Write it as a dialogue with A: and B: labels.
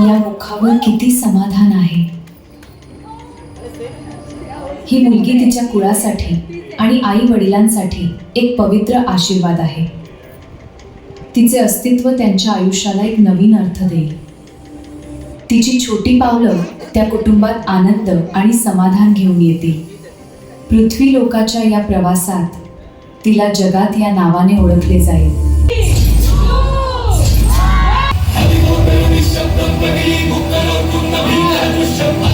A: या मुखावर किती समाधान आहे. ही मुलगी तिच्या कुळासाठी आणि आई वडिलांसाठी एक पवित्र आशीर्वाद आहे. तिचे अस्तित्व त्यांच्या आयुष्याला एक नवीन अर्थ देईल. तिची छोटी पावलं त्या कुटुंबात आनंद आणि समाधान घेऊन येतील. पृथ्वी लोकाच्या या प्रवासात तिला जगात या नावाने ओळखले जाईल.
B: निशब्दं